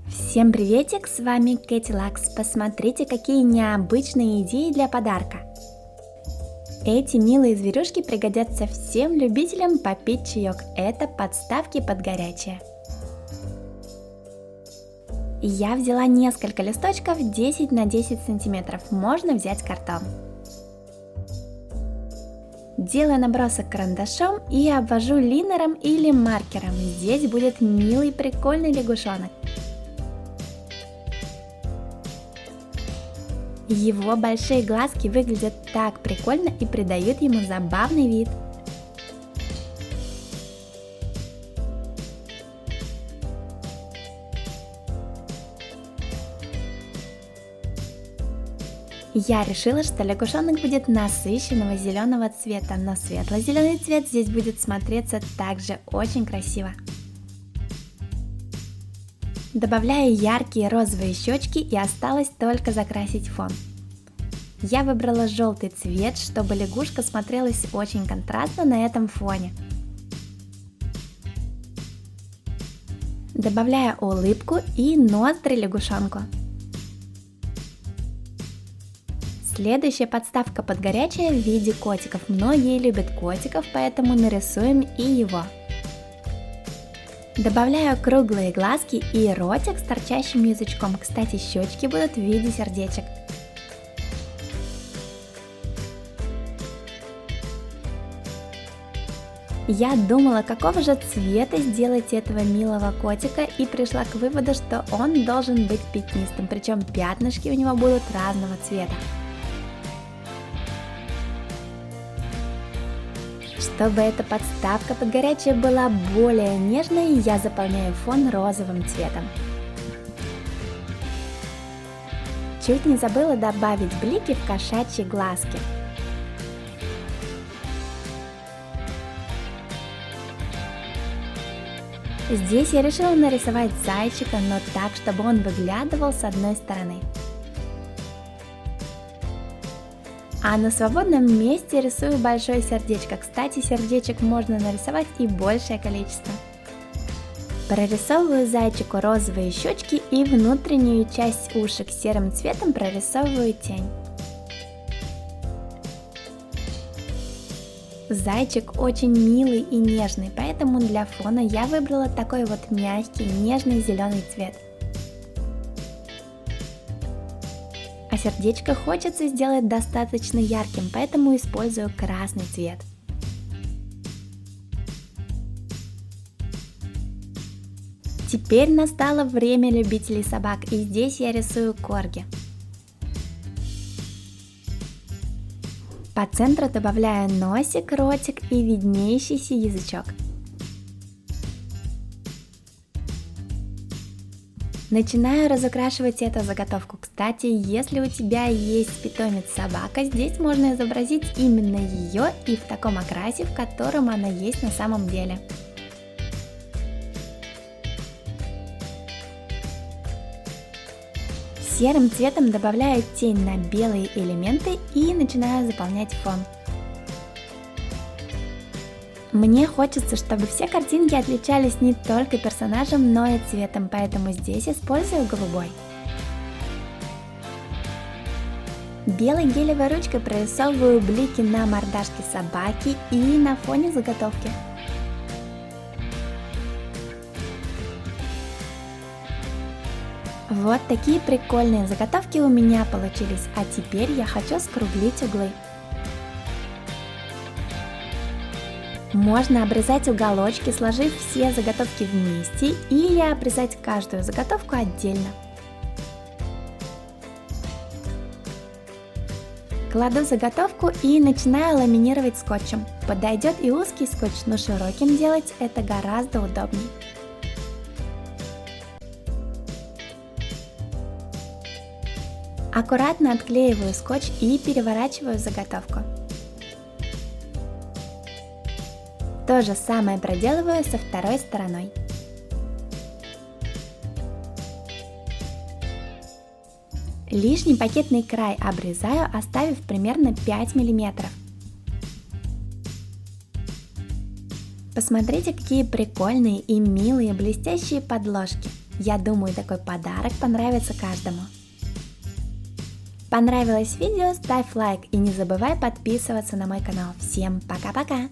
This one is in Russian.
Всем приветик, с вами Кэти Лакс. Посмотрите, какие необычные идеи для подарка. Эти милые зверюшки пригодятся всем любителям попить чаек. Это подставки под горячее. Я взяла несколько листочков 10 на 10 сантиметров. Можно взять картон. Делаю набросок карандашом и обвожу линером или маркером. Здесь будет милый прикольный лягушонок. Его большие глазки выглядят так прикольно и придают ему забавный вид. Я решила, что лягушонок будет насыщенного зеленого цвета, но светло-зеленый цвет здесь будет смотреться также очень красиво. Добавляю яркие розовые щечки и осталось только закрасить фон. Я выбрала желтый цвет, чтобы лягушка смотрелась очень контрастно на этом фоне. Добавляю улыбку и ноздри лягушонку. Следующая подставка под горячее в виде котиков. Многие любят котиков, поэтому нарисуем и его. Добавляю круглые глазки и ротик с торчащим язычком. Кстати, щечки будут в виде сердечек. Я думала, какого же цвета сделать этого милого котика, и пришла к выводу, что он должен быть пятнистым, причем пятнышки у него будут разного цвета. Чтобы эта подставка под горячее была более нежной, я заполняю фон розовым цветом. Чуть не забыла добавить блики в кошачьи глазки. Здесь я решила нарисовать зайчика, но так, чтобы он выглядывал с одной стороны. А на свободном месте рисую большое сердечко. Кстати, сердечек можно нарисовать и большее количество. Прорисовываю зайчику розовые щечки и внутреннюю часть ушек серым цветом прорисовываю тень. Зайчик очень милый и нежный, поэтому для фона я выбрала такой вот мягкий, нежный зеленый цвет. А сердечко хочется сделать достаточно ярким, поэтому использую красный цвет. Теперь настало время любителей собак, и здесь я рисую корги. По центру добавляю носик, ротик и виднеющийся язычок. Начинаю разукрашивать эту заготовку. Кстати, если у тебя есть питомец собака, здесь можно изобразить именно ее и в таком окрасе, в котором она есть на самом деле. Серым цветом добавляю тень на белые элементы и начинаю заполнять фон. Мне хочется, чтобы все картинки отличались не только персонажем, но и цветом, поэтому здесь использую голубой. Белой гелевой ручкой прорисовываю блики на мордашке собаки и на фоне заготовки. Вот такие прикольные заготовки у меня получились, а теперь я хочу скруглить углы. Можно обрезать уголочки, сложив все заготовки вместе, или обрезать каждую заготовку отдельно. Кладу заготовку и начинаю ламинировать скотчем. Подойдет и узкий скотч, но широким делать это гораздо удобнее. Аккуратно отклеиваю скотч и переворачиваю заготовку. То же самое проделываю со второй стороной. Лишний пакетный край обрезаю, оставив примерно 5 мм. Посмотрите, какие прикольные и милые блестящие подложки. Я думаю, такой подарок понравится каждому. Понравилось видео? Ставь лайк и не забывай подписываться на мой канал. Всем пока-пока!